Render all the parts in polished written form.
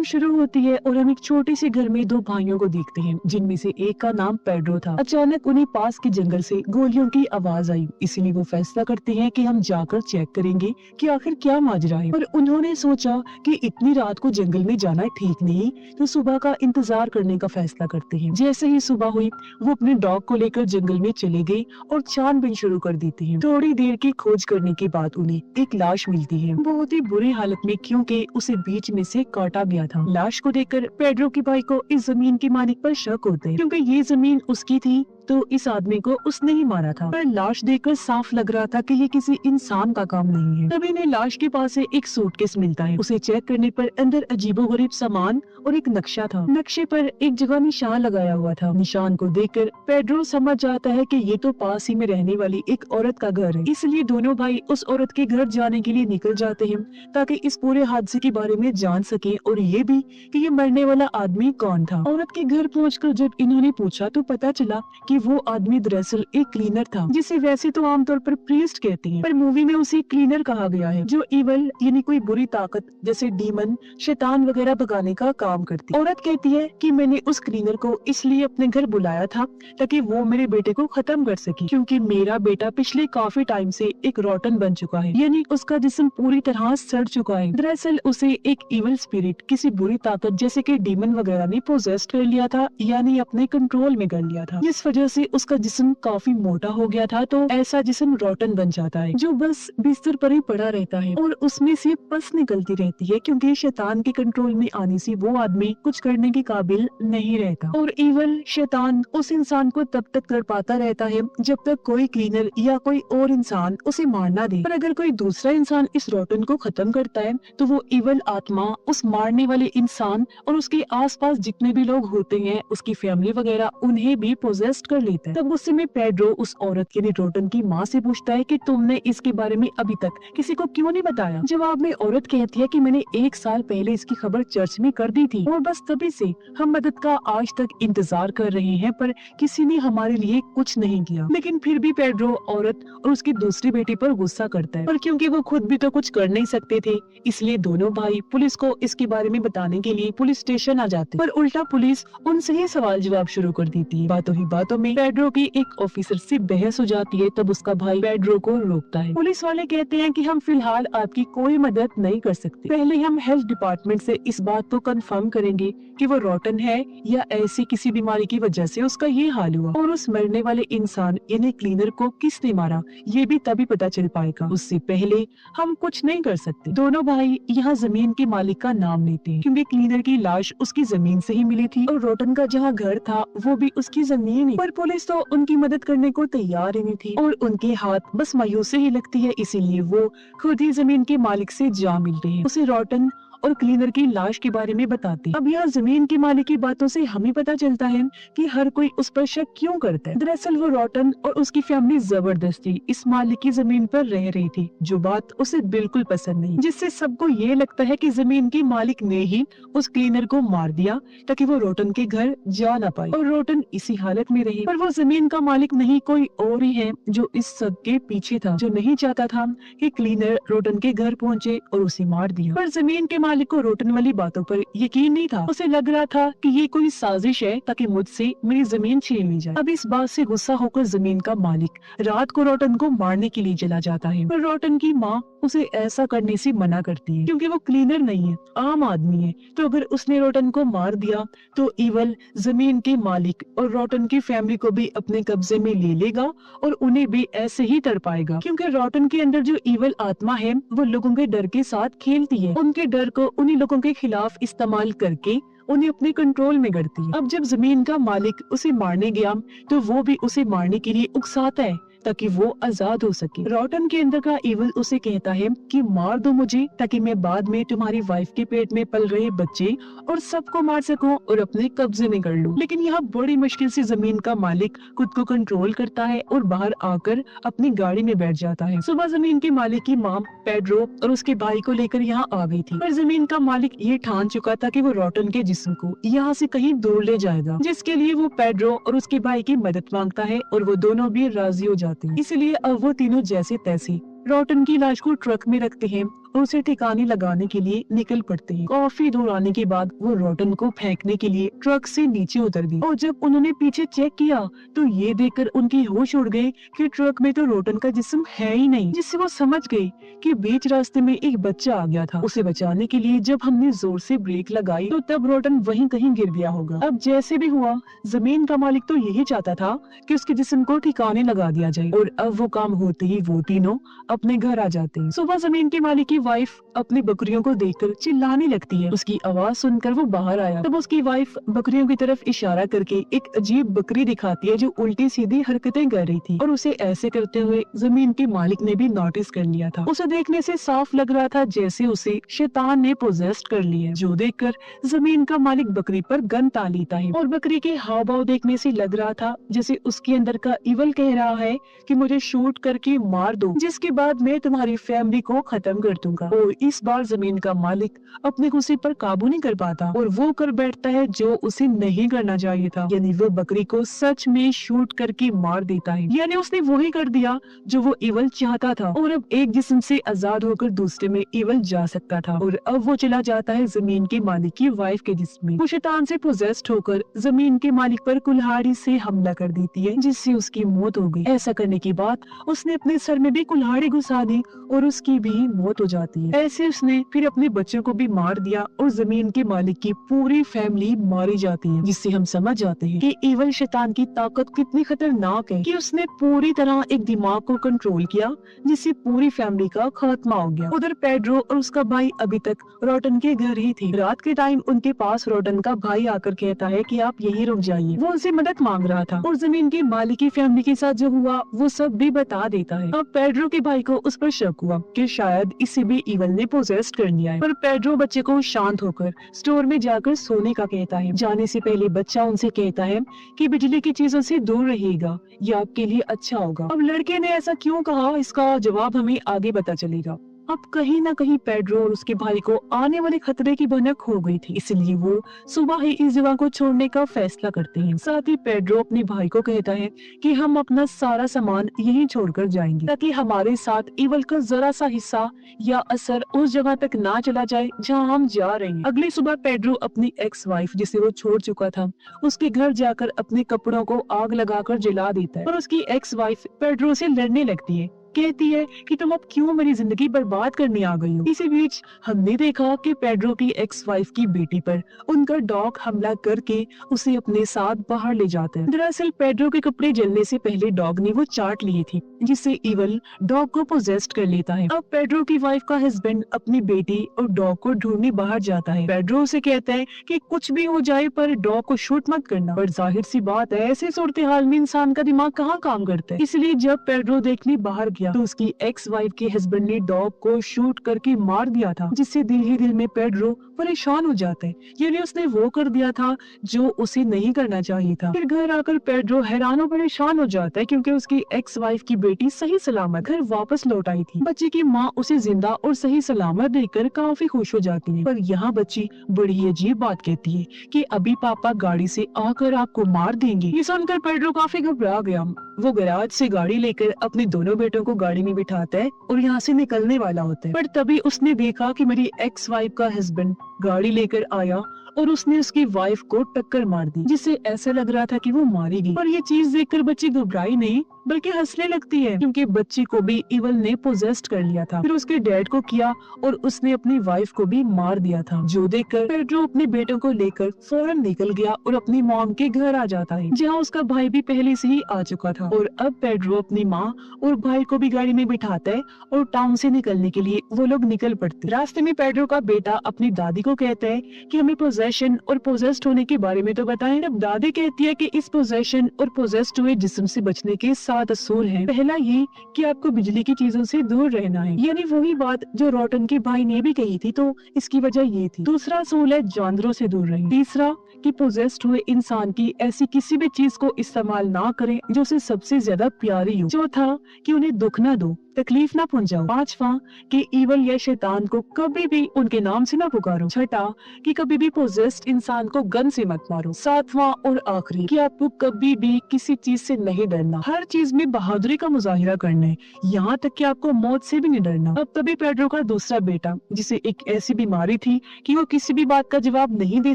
Film शुरू होती है और हम एक छोटे से घर में दो भाइयों को देखते हैं, जिनमें से एक का नाम पेड्रो था। अचानक उन्हें पास के जंगल से गोलियों की आवाज आई, इसीलिए वो फैसला करते हैं कि हम जाकर चेक करेंगे कि आखिर क्या माजरा है। पर उन्होंने सोचा कि इतनी रात को जंगल में जाना ठीक नहीं, तो सुबह का इंतजार करने का फैसला करते हैं। जैसे ही सुबह हुई, वो अपने डॉग को लेकर जंगल में चले गए और छानबीन शुरू कर देते हैं। थोड़ी देर की खोज करने के बाद उन्हें एक लाश मिलती है, बहुत ही बुरी हालत में, क्योंकि उसे बीच में से काटा गया था। लाश को देखकर पेड्रो के भाई को इस जमीन के मालिक पर शक होता है, क्योंकि ये जमीन उसकी थी, तो इस आदमी को उसने ही मारा था। पर लाश देखकर साफ लग रहा था कि ये किसी इंसान का काम नहीं है। तभी इन्हें लाश के पास से एक सूटकेस मिलता है। उसे चेक करने पर अंदर अजीबोगरीब सामान और एक नक्शा था। नक्शे पर एक जगह निशान लगाया हुआ था। निशान को देखकर पेड्रो समझ जाता है कि ये तो पास ही में रहने वाली एक औरत का घर है। इसलिए दोनों भाई उस औरत के घर जाने के लिए निकल जाते हैं, ताकि इस पूरे हादसे के बारे में जान सके, और ये भी कि ये मरने वाला आदमी कौन था। औरत के घर पहुंचकर जब इन्होंने पूछा तो पता चला कि वो आदमी दरअसल एक क्लीनर था, जिसे वैसे तो आमतौर पर प्रीस्ट कहते हैं, पर मूवी में उसे क्लीनर कहा गया है, जो इवल यानी कोई बुरी ताकत जैसे डीमन, शैतान वगैरह भगाने का काम करती है। औरत कहती है कि मैंने उस क्लीनर को इसलिए अपने घर बुलाया था ताकि वो मेरे बेटे को खत्म कर सके, क्योंकि मेरा बेटा पिछले काफी टाइम से एक रॉटन बन चुका है, यानी उसका जिस्म पूरी तरह सड़ चुका है। दरअसल उसे एक इवल स्पिरिट, किसी बुरी ताकत जैसे कि डीमन वगैरह ने पोजेस्ट कर लिया था, यानी अपने कंट्रोल में कर लिया था। इस वजह से उसका जिस्म काफी मोटा हो गया था, तो ऐसा जिस्म रॉटन बन जाता है, जो बस बिस्तर पर ही पड़ा रहता है और उसमें से पस निकलती रहती है, क्योंकि शैतान के कंट्रोल में आने से वो आदमी कुछ करने के काबिल नहीं रहता। और इवल शैतान उस इंसान को तब तक तड़पाता रहता है जब तक कोई क्लीनर या कोई और इंसान उसे मार ना दे। पर अगर कोई दूसरा इंसान इस रॉटन को खत्म करता है, तो वो इवल आत्मा उस मारने वाले इंसान और उसके आसपास जितने भी लोग होते हैं, उसकी फैमिली वगैरह, उन्हें भी पोजेस्ट कर लेता है। तब गुस्से में पेड्रो उस औरत यानी रॉटन की माँ से पूछता है कि तुमने इसके बारे में अभी तक किसी को क्यों नहीं बताया। जवाब में औरत कहती है कि मैंने 1 साल पहले इसकी खबर चर्च में कर दी थी, और बस तभी से हम मदद का आज तक इंतजार कर रहे हैं, पर किसी ने हमारे लिए कुछ नहीं किया। लेकिन फिर भी पेड्रो औरत और उसकी दूसरी बेटी पर गुस्सा करता है, पर क्योंकि वो खुद भी तो कुछ कर नहीं सकते थे, इसलिए दोनों भाई पुलिस को इसके बारे में बताने के लिए पुलिस स्टेशन आ जाते। पर उल्टा पुलिस उनसे ही सवाल जवाब शुरू कर देती है। बातों ही बातों में पेड्रो की एक ऑफिसर से बहस हो जाती है, तब उसका भाई पेड्रो को रोकता है। पुलिस वाले कहते हैं कि हम फिलहाल आपकी कोई मदद नहीं कर सकते, पहले हम हेल्थ डिपार्टमेंट से इस बात को कंफर्म करेंगे कि वो रॉटन है या ऐसी किसी बीमारी की वजह से उसका ये हाल हुआ, और उस मरने वाले इंसान यानी क्लीनर को किसने मारा ये भी तभी पता चल पाएगा। उससे पहले हम कुछ नहीं कर सकते। दोनों भाई यहाँ जमीन के मालिक का नाम लेते हैं, क्योंकि क्लीनर की लाश उसकी जमीन से ही मिली थी और रॉटन का जहाँ घर था वो भी उसकी जमीन ही। पर पुलिस तो उनकी मदद करने को तैयार ही नहीं थी, और उनके हाथ बस मायूसी ही लगती है, इसीलिए वो खुद ही जमीन के मालिक से जा मिलते हैं, उसे रॉटन और क्लीनर की लाश के बारे में बताते हैं। अब यहाँ जमीन के मालिक की बातों से हमें पता चलता है कि हर कोई उस पर शक क्यों करता है। दरअसल वो रॉटन और उसकी फैमिली जबरदस्ती इस मालिक की जमीन पर रह रही थी, जो बात उसे बिल्कुल पसंद नहीं, जिससे सबको ये लगता है कि जमीन के मालिक ने ही उस क्लीनर को मार दिया ताकि वो रॉटन के घर जा ना पाए और रॉटन इसी हालत में रही। पर वो जमीन का मालिक नहीं, कोई और ही है जो इस सब के पीछे था, जो नहीं चाहता था कि क्लीनर रॉटन के घर पहुँचे और उसे मार दिया। पर जमीन के मालिक को रॉटन वाली बातों पर यकीन नहीं था। उसे लग रहा था कि ये कोई साजिश है ताकि मुझसे मेरी जमीन छीन ली जाए। अब इस बात से गुस्सा होकर जमीन का मालिक रात को रॉटन को मारने के लिए चला जाता है, पर रॉटन की माँ उसे ऐसा करने से मना करती है, क्योंकि वो क्लीनर नहीं है, आम आदमी है। तो अगर उसने रॉटन को मार दिया तो इवल जमीन के मालिक और रॉटन की फैमिली को भी अपने कब्जे में ले लेगा और उन्हें भी ऐसे ही तड़पाएगा, क्योंकि रॉटन के अंदर जो इवल आत्मा है वो लोगों के डर के साथ खेलती है, उनके डर को उन्हीं लोगों के खिलाफ इस्तेमाल करके उन्हें अपने कंट्रोल में करती है। अब जब जमीन का मालिक उसे मारने गया तो वो भी उसे मारने के लिए उकसाता है ताकि वो आजाद हो सके। रॉटन के अंदर का इवल उसे कहता है कि मार दो मुझे ताकि मैं बाद में तुम्हारी वाइफ के पेट में पल रहे बच्चे और सबको मार सकूं और अपने कब्जे में कर लूं। लेकिन यहाँ बड़ी मुश्किल से जमीन का मालिक खुद को कंट्रोल करता है और बाहर आकर अपनी गाड़ी में बैठ जाता है। सुबह जमीन के मालिक की माँ पेड्रो और उसके भाई को लेकर यहाँ आ गई थी, पर जमीन का मालिक ये ठान चुका था कि वो रॉटन के जिस्म को यहाँ से कहीं दूर ले जाएगा, जिसके लिए वो पेड्रो और उसके भाई की मदद मांगता है और वो दोनों भी राजी हो जाते हैं। इसलिए अब वो तीनों जैसे तैसे रॉटन की लाश को ट्रक में रखते हैं और उसे ठिकाने लगाने के लिए निकल पड़ते हैं। काफी दूर आने के बाद वो रोटन को फेंकने के लिए ट्रक से नीचे उतर गई और जब उन्होंने पीछे चेक किया तो ये देखकर उनकी होश उड़ गई कि ट्रक में तो रोटन का जिस्म है ही नहीं, जिससे वो समझ गई कि बीच रास्ते में एक बच्चा आ गया था। उसे बचाने के लिए जब हमने जोर से ब्रेक लगाई तो तब रोटन वहीं कहीं गिर गया होगा। अब जैसे भी हुआ, जमीन का मालिक तो यही चाहता था कि उसके जिस्म को ठिकाने लगा दिया जाए और अब वो काम होते ही वो तीनों अपने घर आ जाते हैं। सुबह जमीन के मालिक की वाइफ अपनी बकरियों को देखकर चिल्लाने लगती है। उसकी आवाज सुनकर वो बाहर आया। तब उसकी वाइफ बकरियों की तरफ इशारा करके एक अजीब बकरी दिखाती है जो उल्टी सीधी हरकतें कर रही थी और उसे ऐसे करते हुए जमीन के मालिक ने भी नोटिस कर लिया था। उसे देखने से साफ लग रहा था जैसे उसे शैतान ने पोजेस्ट कर लिया है, जो देखकर जमीन का मालिक बकरी पर गन तान लेता है और बकरी के हाव भाव देखने से लग रहा था जैसे उसके अंदर का इवल कह रहा है कि मुझे शूट करके मार दो, जिसके बाद मैं तुम्हारी फैमिली को खत्म कर दूंगा। और इस बार जमीन का मालिक अपने गुस्से पर काबू नहीं कर पाता और वो कर बैठता है जो उसे नहीं करना चाहिए था, यानी वो बकरी को सच में शूट करके मार देता है। यानी उसने वही कर दिया जो वो इवल चाहता था और अब एक जिस्म से आजाद होकर दूसरे में इवल जा सकता था। और अब वो चला जाता है जमीन के मालिक की वाइफ के जिस्म में। वो शैतान से पोजेस्ड होकर जमीन के मालिक पर कुल्हाड़ी से हमला कर देती है, जिससे उसकी मौत हो गई। ऐसा करने के बाद उसने अपने सर में भी कुल्हाड़ी घुसा दी और उसकी भी मौत हो जाती है। ऐसे उसने फिर अपने बच्चों को भी मार दिया और जमीन के मालिक की पूरी फैमिली मारी जाती है, जिससे हम समझ जाते हैं कि इवल शैतान की ताकत कितनी खतरनाक है कि उसने पूरी तरह एक दिमाग को कंट्रोल किया, जिससे पूरी फैमिली का खात्मा हो गया। उधर पेड्रो और उसका भाई अभी तक रोटन के घर ही थे। रात के टाइम उनके पास रोटन का भाई आकर कहता है कि आप यहीं रुक जाइए। वो उनसे मदद मांग रहा था और जमीन के मालिक की फैमिली के साथ जो हुआ वो सब भी बता देता है। अब पेड्रो के भाई को उस पर शक हुआ कि शायद इसे भी इवल ने पोजेस्ट कर लिया है, पर पेड्रो बच्चे को शांत होकर स्टोर में जाकर सोने का कहता है। जाने से पहले बच्चा उनसे कहता है कि बिजली की चीजों से दूर रहिएगा, ये आपके लिए अच्छा होगा। अब लड़के ने ऐसा क्यों कहा, इसका जवाब हमें आगे पता चलेगा। अब कहीं न कहीं पेड्रो और उसके भाई को आने वाले खतरे की भनक हो गई थी, इसलिए वो सुबह ही इस जगह को छोड़ने का फैसला करते हैं। साथ ही पेड्रो अपने भाई को कहता है कि हम अपना सारा सामान यहीं छोड़कर जाएंगे, ताकि हमारे साथ इवल का जरा सा हिस्सा या असर उस जगह तक ना चला जाए जहां हम जा रहे हैं। अगली सुबह पेड्रो अपनी एक्स वाइफ, जिसे वो छोड़ चुका था, उसके घर जाकर अपने कपड़ों को आग लगाकर जला देता है और उसकी एक्स वाइफ पेड्रो से लड़ने लगती है। कहती है कि तुम अब क्यों मेरी जिंदगी बर्बाद करने आ गई हो। इसी बीच हमने देखा कि पेड्रो की एक्स वाइफ की बेटी पर उनका डॉग हमला करके उसे अपने साथ बाहर ले जाता है। दरअसल पेड्रो के कपड़े जलने से पहले डॉग ने वो चाट लिए थे, जिससे इवल डॉग को पोजेस्ट कर लेता है। अब पेड्रो की वाइफ का हस्बैंड अपनी बेटी और डॉग को ढूंढने बाहर जाता है। पेड्रो उसे कहता है कि कुछ भी हो जाए पर डॉग को शूट मत करना, पर जाहिर सी बात है ऐसे सूरत हाल में इंसान का दिमाग कहाँ काम करता है। इसलिए जब पेड्रो देखने बाहर तो उसकी एक्स वाइफ के हस्बैंड ने डॉग को शूट करके मार दिया था, जिससे दिल ही दिल में पेड्रो परेशान हो जाता है। यानी उसने वो कर दिया था जो उसे नहीं करना चाहिए था। फिर घर आकर पेड्रो हैरान और परेशान हो जाता है क्योंकि उसकी एक्स वाइफ की बेटी सही सलामत घर वापस लौट आई थी। बच्चे की माँ उसे जिंदा और सही सलामत देखकर काफी खुश हो जाती है, पर यहाँ बच्ची बड़ी अजीब बात कहती है कि अभी पापा गाड़ी से आकर आपको मार देंगे। ये सुनकर पेड्रो काफी घबरा गया। वो गैराज से गाड़ी लेकर अपने दोनों बेटों को गाड़ी में बिठाता है और यहाँ से निकलने वाला होता है, पर तभी उसने देखा कि मेरी एक्स वाइफ का हस्बैंड गाड़ी लेकर आया और उसने उसकी वाइफ को टक्कर मार दी, जिससे ऐसा लग रहा था कि वो मारी गई। पर ये चीज देखकर बच्ची घबराई नहीं बल्कि हंसने लगती है, क्योंकि बच्ची को भी इवल ने पोजेस्ट कर लिया था। फिर उसके डैड को किया और उसने अपनी वाइफ को भी मार दिया था, जो देखकर पेड्रो अपने बेटों को लेकर फौरन निकल गया और अपनी मॉम के घर आ जाता है, जहाँ उसका भाई भी पहले से ही आ चुका था। और अब पेड्रो अपनी माँ और भाई को भी गाड़ी में बिठाता है और टाउन से निकलने के लिए वो लोग निकल पड़ते। रास्ते में पेड्रो का बेटा अपनी दादी को कहता है कि हमें पोजेशन और पोजेस्ट होने के बारे में तो बताएं। अब दादी कहती है कि इस पोजेशन और पोजेस्ट हुए जिस्म से बचने के 7 असूल हैं। पहला ये कि आपको बिजली की चीजों से दूर रहना है, यानी वही बात जो रोटन के भाई ने भी कही थी, तो इसकी वजह ये थी। दूसरा असूल है जानवरों से दूर रहें। तीसरा कि पोजेस्ट हुए इंसान की ऐसी किसी भी चीज को इस्तेमाल ना करें जो उसे सबसे ज्यादा प्यारी हो। चौथा कि उन्हें दुख ना दो। तकलीफ ना पहुंचाओ। 5वां कि ईवल या शैतान को कभी भी उनके नाम से ना पुकारो। 6ठा कि कभी भी पोजेस्ड इंसान को गन से मत मारो। 7वां और आखिरी कि आपको कभी भी किसी चीज से नहीं डरना, हर चीज में बहादुरी का मुजाहिरा करना है, यहाँ तक कि आपको मौत से भी नहीं डरना। अब तभी पेड्रो का दूसरा बेटा, जिसे एक ऐसी बीमारी थी कि वो किसी भी बात का जवाब नहीं दे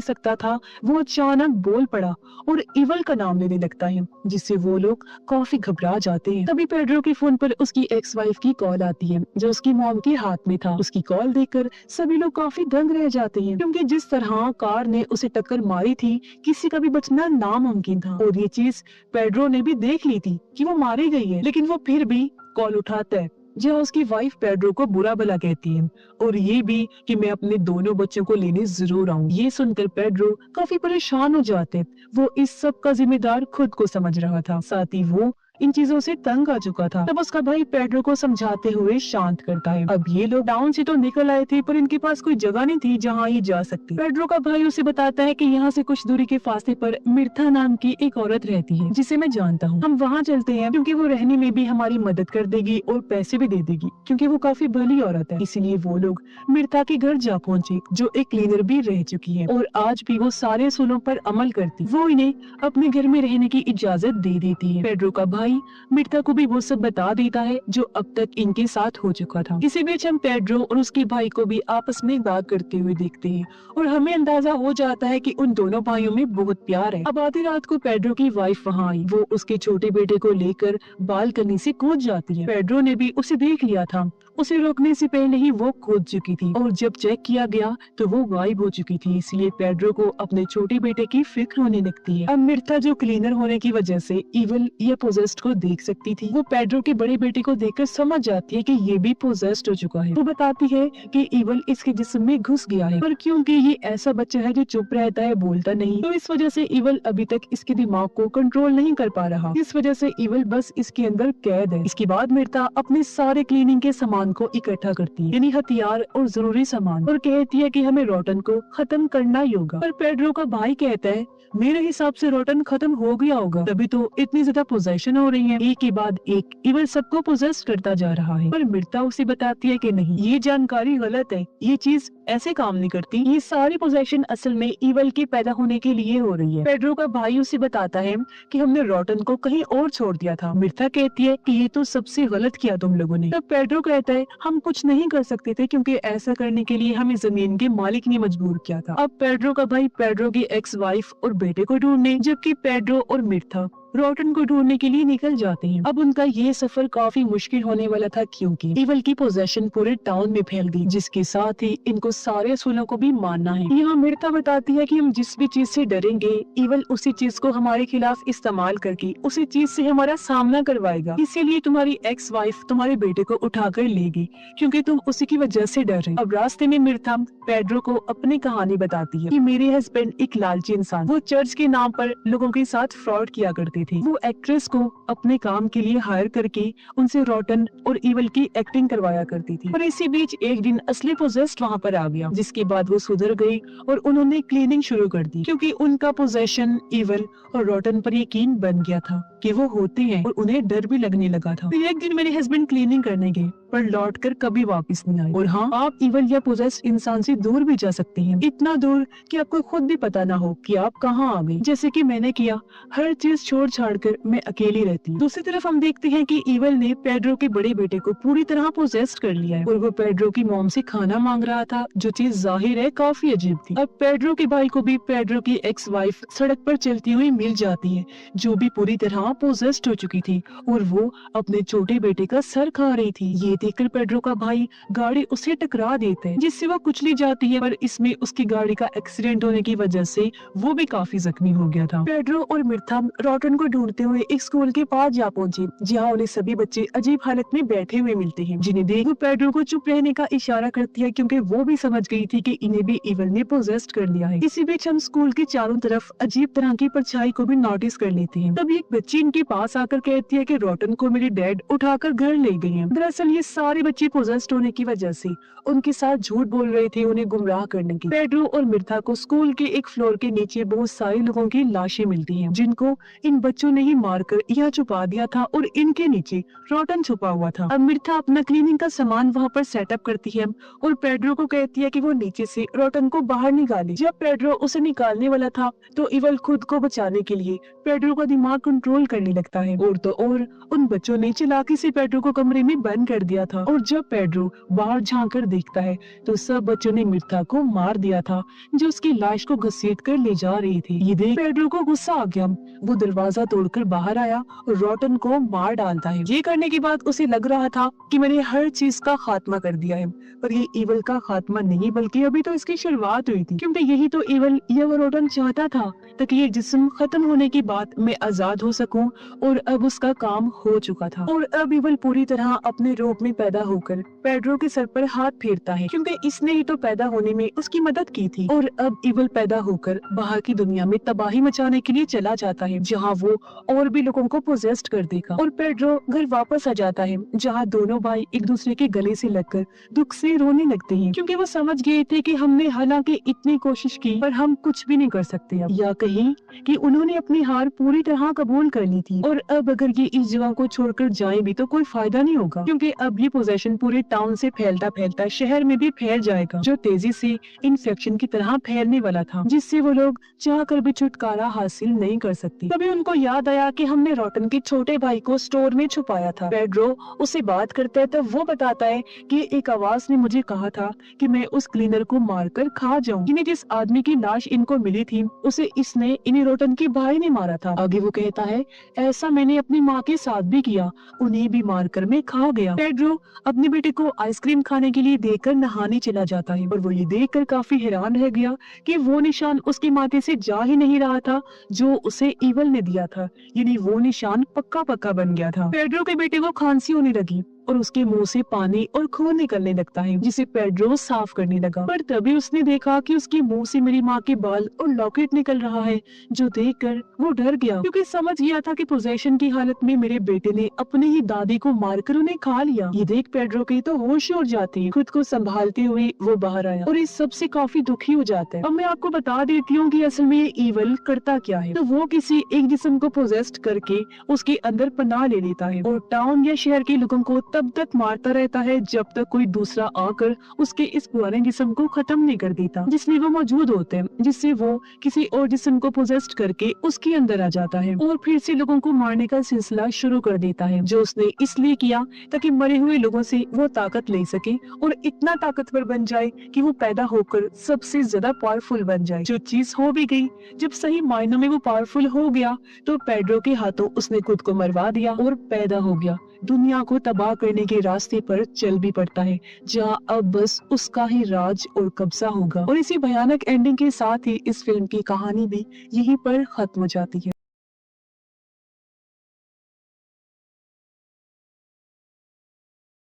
सकता था, वो अचानक बोल पड़ा और इवल का नाम लेने लगता है, जिससे वो लोग काफी घबरा जाते हैं। तभी पेड्रो के फोन पर उसकी एक्स वाइफ की कॉल आती है, जो उसकी मॉम के हाथ में था। उसकी कॉल देखकर सभी लोग काफी दंग रह जाते हैं, क्योंकि जिस तरह कार ने उसे टक्कर मारी थी, किसी का भी बचना नामुमकिन था। और ये चीज पेड्रो ने भी देख ली थी कि वो मारी गई है, लेकिन वो फिर भी कॉल उठाता है, जहाँ उसकी वाइफ पेड्रो को बुरा भला कहती है और ये भी कि मैं अपने दोनों बच्चों को लेने जरूर आऊँ। ये सुनकर पेड्रो काफी परेशान हो जाते। वो इस सब का जिम्मेदार खुद को समझ रहा था, साथ ही वो इन चीजों से तंग आ चुका था। तब उसका भाई पेड्रो को समझाते हुए शांत करता है। अब ये लोग टाउन से तो निकल आए थे, पर इनके पास कोई जगह नहीं थी जहाँ ये जा सकते। पेड्रो का भाई उसे बताता है कि यहाँ से कुछ दूरी के फासले पर मिर्था नाम की एक औरत रहती है, जिसे मैं जानता हूँ। हम वहाँ चलते हैं, क्योंकि वो रहने में भी हमारी मदद कर देगी और पैसे भी दे देगी, क्योंकि वो काफी भली औरत है। इसीलिए वो लोग मिर्था के घर जा पहुँचे, जो एक क्लीनर भी रह चुकी है और आज भी वो सारे असूलों पर अमल करती। वो इन्हें अपने घर में रहने की इजाजत दे देती है। पेड्रो का भाई मिर्था को भी वो सब बता देता है जो अब तक इनके साथ हो चुका था। इसी बीच हम पेड्रो और उसके भाई को भी आपस में बात करते हुए देखते हैं और हमें अंदाजा हो जाता है कि उन दोनों भाइयों में बहुत प्यार है। अब आधी रात को पेड्रो की वाइफ वहाँ आई। वो उसके छोटे बेटे को लेकर बालकनी से कूद जाती है। पेड्रो ने भी उसे देख लिया था, उसे रोकने से पहले ही वो कूद चुकी थी और जब चेक किया गया तो वो गायब हो चुकी थी। इसलिए पेड्रो को अपने छोटे बेटे की फिक्र होने लगती है। अब मिर्था, जो क्लीनर होने की वजह से इवल या पोजेस्ड को देख सकती थी, वो पेड्रो के बड़े बेटे को देखकर समझ जाती है कि ये भी पोजेस्ड हो चुका है। वो बताती है कि इवल इसके जिस्म में घुस गया है, पर क्योंकि ये ऐसा बच्चा है जो चुप रहता है, बोलता नहीं, तो इस वजह से इवल अभी तक इसके दिमाग को कंट्रोल नहीं कर पा रहा। इस वजह से इवल बस इसके अंदर कैद है। इसके बाद मिर्था अपने सारे क्लीनिंग के सामान को इकट्ठा करती है, यानी हथियार और जरूरी सामान, और कहती है कि हमें रोटन को खत्म करना ही होगा। पर पेड्रो का भाई कहता है मेरे हिसाब से रोटन खत्म हो गया होगा, तभी तो इतनी ज्यादा पोजेशन हो रही है। एक के बाद एक इवल सबको पोजेस करता जा रहा है। पर मिर्था उसे बताती है कि नहीं, ये जानकारी गलत है, ये चीज ऐसे काम नहीं करती। ये सारी पोजेशन असल में इवल के पैदा होने के लिए हो रही है। पेड्रो का भाई उसे बताता है कि हमने रोटन को कहीं और छोड़ दिया था। मिर्था कहती है कि ये तो सबसे गलत किया तुम लोगों ने। तब पेड्रो कहता है हम कुछ नहीं कर सकते थे, क्योंकि ऐसा करने के लिए हमें जमीन के मालिक ने मजबूर किया था। अब पेड्रो का भाई पेड्रो की एक्स वाइफ और बेटे को ढूंढने, जबकि पेड्रो और मिर्था रोटन को ढूंढने के लिए निकल जाते हैं। अब उनका ये सफर काफी मुश्किल होने वाला था, क्योंकि इवल की पोजेशन पूरे टाउन में फैल गई, जिसके साथ ही इनको सारे असूलों को भी मानना है। यहाँ मिर्था बताती है कि हम जिस भी चीज से डरेंगे, इवल उसी चीज को हमारे खिलाफ इस्तेमाल करके उसी चीज से हमारा सामना करवाएगा। इसीलिए तुम्हारी एक्स वाइफ तुम्हारे बेटे को उठाकर लेगी, क्योंकि तुम उसी की वजह से डर रहे। अब रास्ते में मिर्था पेड्रो को अपनी कहानी बताती है कि मेरे हस्बैंड एक लालची इंसान, वो चर्च के नाम पर लोगों के साथ फ्रॉड किया करते थे। वो एक्ट्रेस को अपने काम के लिए हायर करके उनसे रोटन और इवल की एक्टिंग करवाया करती थी। और इसी बीच एक दिन असली पोजेस्ड वहाँ पर आ गया, जिसके बाद वो सुधर गई और उन्होंने क्लीनिंग शुरू कर दी, क्योंकि उनका पोजेशन इवल और रोटन पर यकीन बन गया था कि वो होते हैं और उन्हें डर भी लगने लगा था। फिर एक दिन मेरे हस्बैंड क्लीनिंग करने गए, पर लौट कर कभी वापस नहीं आए। और हाँ, आप इवल या पोजेस्ड इंसान से दूर भी जा सकते हैं, इतना दूर कि आपको खुद भी पता ना हो कि आप कहाँ आ गए, जैसे कि मैंने किया। हर चीज छोड़ छाड़ कर मैं अकेली रहती हूँ। दूसरी तरफ हम देखते हैं कि इवल ने पेड्रो के बड़े बेटे को पूरी तरह पोजेस्ड कर लिया है और वो पेड्रो की मॉम से खाना मांग रहा था, जो चीज जाहिर है काफी अजीब थी। अब पेड्रो के भाई को भी पेड्रो की एक्स वाइफ सड़क पर चलती हुई मिल जाती है, जो भी पूरी तरह पोजेस्ड हो चुकी थी, और वो अपने छोटे बेटे का सर खा रही थी। ये देखकर पेड्रो का भाई गाड़ी उसे टकरा देता है, जिससे वो कुचली जाती है, पर इसमें उसकी गाड़ी का एक्सीडेंट होने की वजह से वो भी काफी जख्मी हो गया था। पेड्रो और मिर्था रोटन को ढूंढते हुए एक स्कूल के पास जा पहुंचे, जहाँ उन्हें सभी बच्चे अजीब हालत में बैठे हुए मिलते हैं, जिन्हें देख वो पेड्रो को चुप रहने का इशारा करती है, क्योंकि वो भी समझ गई थी कि इन्हें भी इवल ने पोजेस्ड कर लिया है। इसी बीच हम स्कूल के चारों तरफ अजीब तरह की परछाई को भी नोटिस कर लेते हैं। तब एक बच्ची इनके पास आकर कहती है कि रोटन को मेरे डैड उठाकर घर ले गए हैं। दरअसल ये सारे बच्चे पोजेस्ड होने की वजह से उनके साथ झूठ बोल रहे थे, उन्हें गुमराह करने की। पेड्रो और मिर्था को स्कूल के एक फ्लोर के नीचे बहुत सारे लोगों की लाशें मिलती हैं, जिनको इन बच्चों ने ही मारकर यहाँ छुपा दिया था और इनके नीचे रोटन छुपा हुआ था। अब मिर्था अपना क्लीनिंग का सामान वहाँ पर सेटअप करती है और पेड्रो को कहती है कि वो नीचे से रोटन को बाहर निकाले। जब पेड्रो उसे निकालने वाला था तो इवल खुद को बचाने के लिए पेड्रो का दिमाग कंट्रोल करने लगता है। और तो और उन बच्चों ने चालाकी से पेड्रो को कमरे में बंद कर दिया था और जब पेड्रो बाहर झांक कर देखता है तो सब बच्चों ने मिर्था को मार दिया था जो उसकी लाश को घसीट कर ले जा रही थी। ये देख पेड्रो को गुस्सा आ गया। वो दरवाजा तोड़कर बाहर आया और रोटन को मार डालता है। ये करने के बाद उसे लग रहा था कि मैंने हर चीज का खात्मा कर दिया है, पर ये इवल का खात्मा नहीं बल्कि अभी तो इसकी शुरुआत हुई थी, क्योंकि यही तो इवल ये वो रोटन चाहता था ताकि ये जिस्म खत्म होने के बाद मैं आजाद हो सकूं। और अब उसका काम हो चुका था और अब इवल पूरी तरह अपने रूप में पैदा होकर पेड्रो के सर पर हाथ फेरता है, क्योंकि इसने ही तो पैदा होने में उसकी मदद की थी। और अब इवल पैदा होकर बाहर की दुनिया में तबाही मचाने के लिए चला जाता है, जहाँ वो और भी लोगों को पोजेस्ट कर देगा। और पेड्रो घर वापस आ जाता है, जहाँ दोनों भाई एक दूसरे के गले से लगकर दुख से रोने लगते हैं, क्योंकि वो समझ गए थे कि हमने हालांकि इतनी कोशिश की पर हम कुछ भी नहीं कर सकते अब, या कहीं कि उन्होंने अपनी हार पूरी तरह कबूल कर ली थी। और अब अगर ये इस जगह को छोड़कर जाए भी तो कोई फायदा नहीं होगा, क्योंकि अब ये पोजेशन पूरे टाउन से फैलता फैलता शहर में भी फैल जाएगा, जो तेजी से इन्फेक्शन की तरह फैलने वाला था, जिससे वो लोग चाह कर भी छुटकारा हासिल नहीं कर सकते। तभी उनको याद आया कि हमने रोटन के छोटे भाई को स्टोर में छुपाया था। पेड्रो उससे बात करता है तब वो बताता है कि एक आवाज ने मुझे कहा था कि मैं उस क्लीनर को मारकर खा जाऊं। इन्हें जिस आदमी की लाश इनको मिली थी उसे इसने इन्हें रोटन के भाई ने मारा था। आगे वो कहता है ऐसा मैंने अपनी माँ के साथ भी किया, उन्हें भी मारकर मैं खा गया। पेड्रो अपने बेटे को आइसक्रीम खाने के लिए देकर नहाने चला जाता है और वो ये देखकर काफी हैरान रह गया कि वो निशान उसकी माथे से जा ही नहीं रहा था जो उसे इवल ने दिया था, यानी वो निशान पक्का पक्का बन गया था। पेड्रो के बेटे को खांसी होने लगी और उसके मुंह से पानी और खून निकलने लगता है, जिसे पेड्रो साफ करने लगा। पर तभी उसने देखा कि उसके मुंह से मेरी माँ के बाल और लॉकेट निकल रहा है, जो देखकर वो डर गया, क्योंकि समझ गया था कि पोजेशन की हालत में मेरे बेटे ने अपनी ही दादी को मारकर उन्हें खा लिया। ये देख पेड्रो के तो होश उड़ जाते हैं। खुद को संभालते हुए वो बाहर आया और इस सब से काफी दुखी हो जाता है। अब मैं आपको बता देती हूँ कि असल में ये इवल करता क्या है। तो वो किसी एक जिस्म को पोजेस्ट करके उसके अंदर पनाह ले लेता है और टाउन या शहर के लोगों को तब तक मारता रहता है जब तक कोई दूसरा आकर उसके इस पुराने जिस्म को खत्म नहीं कर देता जिसमें वो मौजूद होते हैं, जिससे वो किसी और जिस्म को पोजेस्ट करके उसके अंदर आ जाता है और फिर से लोगों को मारने का सिलसिला शुरू कर देता है, जो उसने इसलिए किया ताकि मरे हुए लोगों से वो ताकत ले सके और इतना ताकतवर बन जाए कि वो पैदा होकर सबसे ज्यादा पावरफुल बन जाए। जो चीज हो भी गई, जब सही मायनों में वो पावरफुल हो गया तो पेड्रो के हाथों उसने खुद को मरवा दिया और पैदा हो गया। दुनिया को तबाह करने के रास्ते पर चल भी पड़ता है, जहाँ अब बस उसका ही राज और कब्जा होगा। और इसी भयानक एंडिंग के साथ ही इस फिल्म की कहानी भी यहीं पर खत्म हो जाती है।